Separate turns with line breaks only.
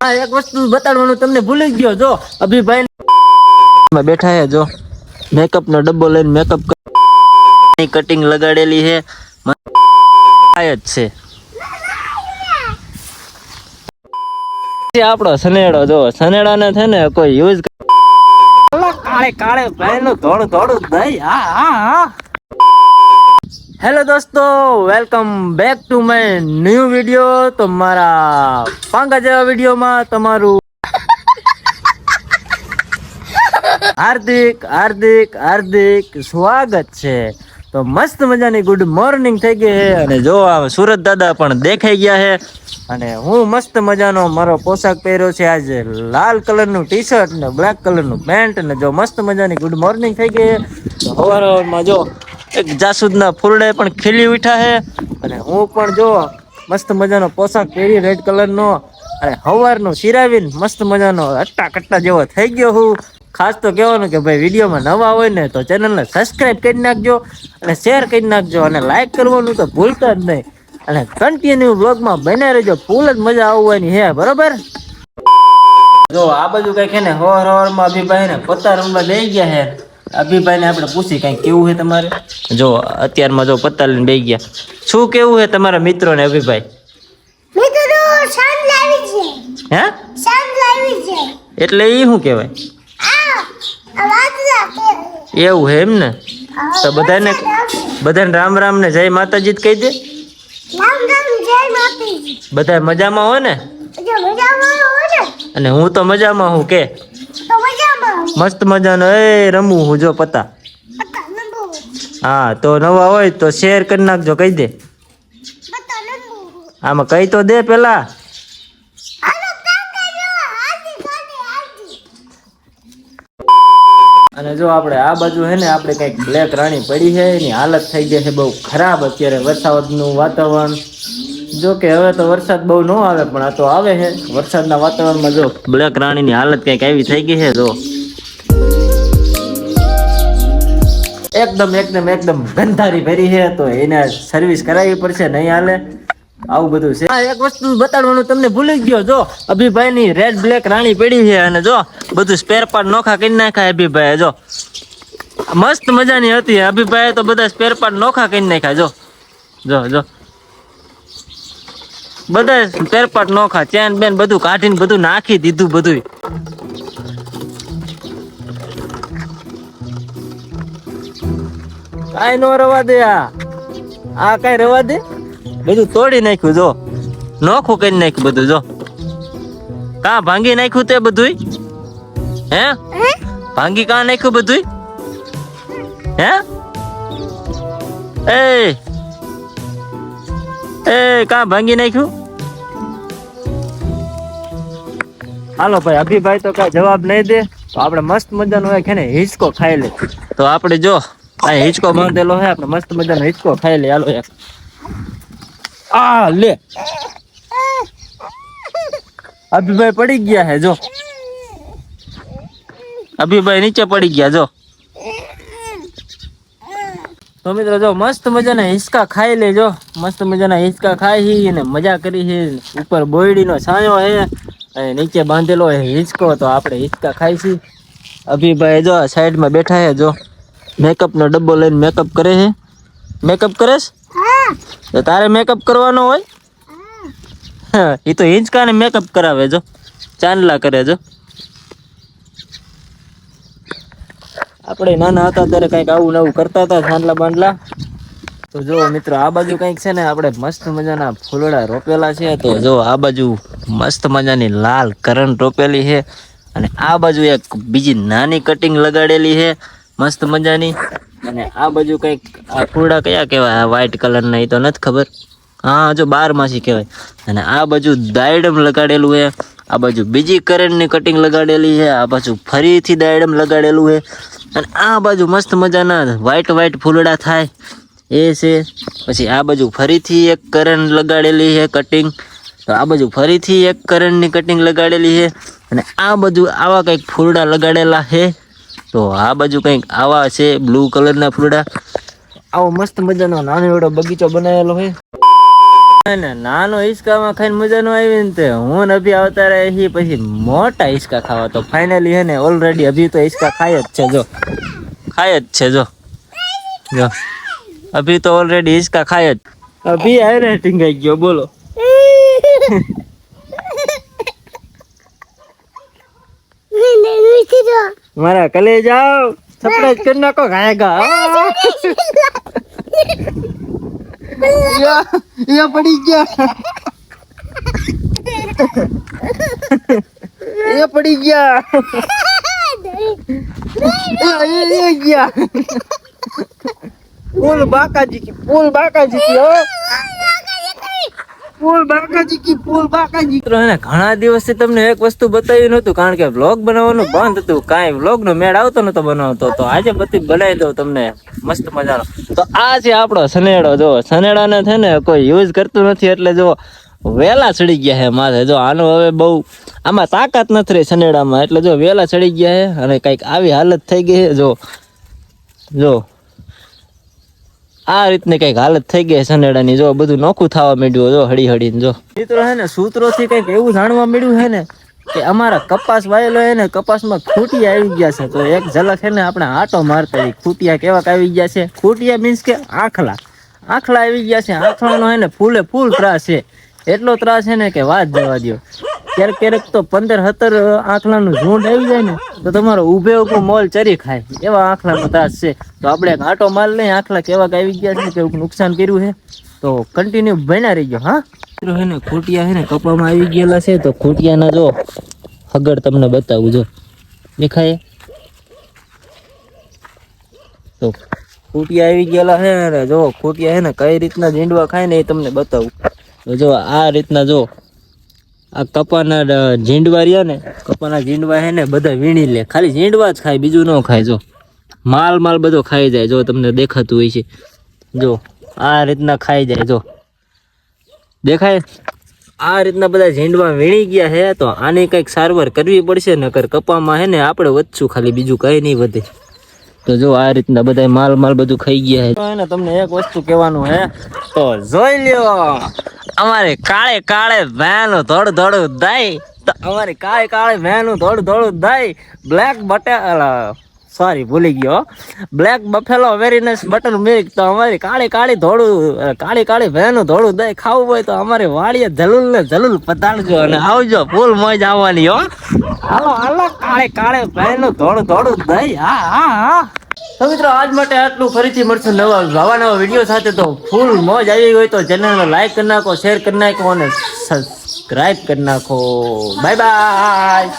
આ એક વસ્તુ બતાડવાનું તમને ભૂલી જ ગયો જો અભિભાઈ બેઠા હે જો મેકઅપ નો ડબ્બો લઈને મેકઅપ કટિંગ લગાડેલી છે આપણો સનેડો જો સનેડા ને છે ને કોઈ યુઝ કાળે કાળે ભાઈ નું થોડું થોડું દઈ હા હેલો દોસ્તો welcome back to my new video તો મારા પાંગા જેવા વિડીયોમાં તમારું હાર્દિક હાર્દિક હાર્દિક સ્વાગત છે। તો મસ્ત મજાની ગુડ મોર્નિંગ થઈ ગઈ છે અને જો આ સુરત દાદા પણ દેખાઈ ગયા છે અને હું મસ્ત મજાનો મારો પોશાક પહેર્યો છે આજે લાલ કલરનું ટી શર્ટ ને બ્લેક કલરનું પેન્ટ ને જો મસ્ત મજાની ગુડ મોર્નિંગ થઈ ગઈ છે। સવારમાં જો એક જાસૂદના ફૂલડે પણ ખીલી ઉઠ્યા છે અને હું પણ જો મસ્ત મજાનો પોશાક પહેરી રેડ કલરનો અને સવારનો સિરાવીને મસ્ત મજાનો અટ્ટા કટ્ટા જેવો થઈ ગયો હું। ખાસ તો કહેવાનું કે ભાઈ વિડીયોમાં નવા હોય ને તો ચેનલને સબસ્ક્રાઈબ કરી નાખજો અને શેર કરી નાખજો અને લાઈક કરવાનું તો ભૂલતા જ નહીં અને કન્ટિન્યુ વ્લોગમાં બને રહેજો ફૂલ જ મજા આવવાની છે બરોબર। જો આ બાજુ કઈક છે ને હવારમાં અભિભાઈ ને પત્તા રમવા લઈ ગયા છે। અભિભાઈ ને આપણે પૂછી કઈ કેવું છે તમારે જો અત્યારમાં જો પત્તા લઈને બેસી ગયા શું કેવું છે તમારા મિત્રો ને અભિભાઈ
મિત્રો શાંત લાવી છે
હે
શાંત લાવી છે
એટલે ઈ શું કહેવાય એવું હે એમ ને તો બધાને રામ રામ ને જય માતાજી જ કહી દે
રામ રામ જય માતાજી
બધા મજામાં હોય ને
જો મજામાં હો ને
અને હું તો મજામાં હું કે
તો મજામાં
મસ્ત મજાનો એ રમું હું જો પતા
પતા નંબો
હા તો નવા હોય તો શેર કરી નાખજો કહી દે
પતા નંબો
આમાં કહી તો દે પેલા
હાલો કામ કરજો આજી ગાડી આજી
અને જો આપણે આ બાજુ હે ને આપણે કઈક બ્લેક રાણી પડી છે એની હાલત થઈ ગઈ છે બહુ ખરાબ અત્યારે વરસાદનું વાતાવરણ જો કે હવે તો વરસાદ બહુ ન આવે પણ આ તો આવે છે વરસાદના વાતાવરણમાં જો બ્લેક રાણીની હાલત કઈક આવી થઈ ગઈ છે જો એકદમ એકદમ એકદમ ગંધારી ભરી છે તો એને સર્વિસ કરાવવી પડશે નહીં હાલે આવું બધું છે આ એક વસ્તુ બતાડવાનું તમને ભૂલી ગયો જો અભિભાઈ ની રેડ બ્લેક રાણી પડી છે અને જો બધું સ્પેર પાર્ટ નોખા કરી નાખ્યા અભિભાઈ જો મસ્ત મજાની હતી અભિભાઈ તો બધા સ્પેર પાર્ટ નોખા કરી નાખ્યા જો જો જો બધા સ્પેર પાર્ટ નોખા ચેન બેન બધું કાઢીને બધું નાખી દીધું બધું કાઈ નો રવા દે આ કઈ રવા દે બધું તોડી નાખ્યું જો નોખું કરી નાખ્યું બધું જો કા ભાંગી નાખ્યું તે બધું હે ભાંગી કા નાખ્યું બધું હે એ કા ભાંગી નાખ્યું હાલો ભાઈ અભિભાઈ તો કઈ જવાબ નહીં દે તો આપણે મસ્ત મજાનો હોય ને હિંચકો ખાઈ લે તો આપણે જો આ હિંચકો બાંધેલો છે આપણે મસ્ત મજાનો હિંચકો ખાઈ લે હાલો યાર આ લે અભિભાઈ પડી ગયા હે જો અભિભાઈ નીચે પડી ગયા જો તો મિત્રો જો મસ્ત મજાના હિંચકા ખાઈ લેજો મસ્ત મજાના હિંચકા ખાઈ અને મજા કરી છે ઉપર બોયડીનો છાંયો છે અને નીચે બાંધેલો છે હિંચકો તો આપણે હિંચકા ખાઈશી અભિભાઈ જો સાઈડમાં બેઠા છે જો મેકઅપ નો ડબ્બો લઈને મેકઅપ કરે છે મેકઅપ કરેશ તો તારે મેકઅપ કરવાનો હોય એ તો હિંચકાને મેકઅપ કરાવે જો ચાંદલા કરે જો આપણે નાના હતા ત્યારે કંઈક આવું નવું કરતા હતા ચાંદલા બાંડલા તો જો મિત્રો આ બાજુ કંઈક છે ને આપણે મસ્ત મજાના ફૂલડા રોપેલા છે તો જો આ બાજુ મસ્ત મજાની લાલ કરંટ રોપેલી છે અને આ બાજુ એક બીજી નાની કટિંગ લગાડેલી છે મસ્ત મજાની અને આ બાજુ કંઈક આ ફૂલડા કયા કહેવાય આ વ્હાઈટ કલરના એ તો નથી ખબર હા જો 12 માસી કહેવાય અને આ બાજુ દાયડમ લગાડેલું છે આ બાજુ બીજી કરંટની કટિંગ લગાડેલી છે આ બાજુ ફરીથી દાયડમ લગાડેલું છે અને આ બાજુ મસ્ત મજાના વ્હાઈટ ફૂલડા થાય એ છે પછી આ બાજુ ફરીથી એક કરંટ લગાડેલી છે કટિંગ તો આ બાજુ ફરીથી એક કરંટની કટિંગ લગાડેલી છે અને આ બાજુ આવા કંઈક ફૂલડા લગાડેલા છે તો આ બાજુ કંઈક આવા છે બ્લુ કલરના ફૂલડા આવો મસ્ત મજાનો નાનો એવડો બગીચો બનાવેલો છે ને નાનો હિસકામાં ખાઈને મજા નો આવી ને તે હું ને અભી આવતા રહે હી પછી મોટા હિસકા ખાવા તો ફાઇનલી હે ને ઓલરેડી અભી તો હિસકા ખાય જ છે જો ખાય જ છે જો અભી તો ઓલરેડી હિસકા ખાય જ અભી આય ને ટીંગાઈ ગયો બોલો મારા કલે જાઓ સરપ્રાઈઝ કરી નાખો ખાયગા યા પડી ગયા એ પડી ગયા એ ગયા ફૂલ બાકાજી की फूल बाकाजी की हो ફૂલ બાકાજી તો હે ને ઘણા દિવસથી તમને એક વસ્તુ બતાવી નહોતું કારણ કે વ્લોગ બનાવવાનું બંધ હતું કાંઈ વ્લોગ નો મેળ આવતો નતો બનાવતો તો આજે બધી બનાવી દઉં તમને મસ્ત મજાનો તો આ છે આપણો સનેડો જો સનેડાને છે ને કોઈ યુઝ કરતું નથી એટલે જો વેલા ચડી ગયા હે માથે જો આનું હવે બહુ આમાં તાકાત નથી રહી સનેડામાં એટલે જો વેલા ચડી ગયા હે અને કઈક આવી હાલત થઈ ગઈ છે જો આ રીતની કઈક હાલત થઈ ગઈ સનેડાની જો બધું નોખું થવા માંડ્યું જો હળી હળીને જો મિત્રો હે ને સૂત્રોથી કઈક એવું જાણવા મળ્યું હે ને કે અમારા કપાસ વાયેલો હે ને કપાસમાં ખૂટિયા આવી ગયા છે તો એક ઝલક હે ને આપણે આટો મારતા ખૂટિયા કેવાક આવી ગયા છે ખૂટિયા મીન્સ કે આખલા આવી ગયા છે આખલાનો હે ને ફૂલે ફૂલ ત્રાસ છે એટલો ત્રાસ છે ને કે વાત જવા દો ક્યારેક તો 15-17 આખલાનું ઝુંડ આવી જાય ને તો તમારો ઊભે ઊભો મોલ ચરી ખાય એવા આખલાનો ત્રાસ છે તો આપણે એક આટો માર લઈએ આખલા કેવાક આવી ગયા છે કેવું નુકસાન કર્યું છે તો કન્ટિન્યુ બન્યા રહી ગયો હા હે ને ખૂટિયા હે ને કપામાં આવી ગયેલા છે તો ખૂટિયાના જો હગડ તમને બતાવું જો દેખાય તો ખૂટિયા આવી ગયેલા છે ને જો ખૂટિયા હે ને કઈ રીતના ઝીંડવા ખાય ને એ તમને બતાવું તો જો આ રીતના જો આ કપાના ઝીંડવા રહ્યા ને કપાના ઝીંડવા હે ને બધા વીણી લે ખાલી ઝીંડવા જ ખાય બીજું ન ખાય જો માલ બધો ખાઈ જાય જો તમને દેખાતું હોય છે જો આ રીતના ખાઈ જાય જો દેખાય આ રીતના બધા ઝીંડવા વીણી ગયા હે તો આની કંઈક સારવાર કરવી પડશે નકર કપામાં હે ને આપણે વધશું ખાલી બીજું કઈ નહીં વધે તો જો આ રીતના બધા માલ બધું ખાઈ ગયા હે ને તમને એક વસ્તુ કહેવાનું હે તો જોઈ લ્યો અમારે કાળે ભેનું થોડું દાય તો અમારે કાળે ભેનું થોડું દાય બ્લેક સોરી ભૂલી ગયો black Buffalo very nice butter milk તો અમારી કાળી ભેનું થોડું દાય ખાવું હોય તો અમારી વાડીએ જલુલ પતાડજો અને આવજો ફૂલ મોજ આવવાની હો હાલો કાળે ભેનું થોડું દાય હા તો મિત્રો આજ માટે આટલું ફરીથી મળશું નવા વિડીયો સાથે તો ફૂલ મોજ આવી હોય તો ચેનલને લાઈક કરી નાખો શેર કરી નાખો અને સબસ્ક્રાઇબ કરી નાખો બાય બાય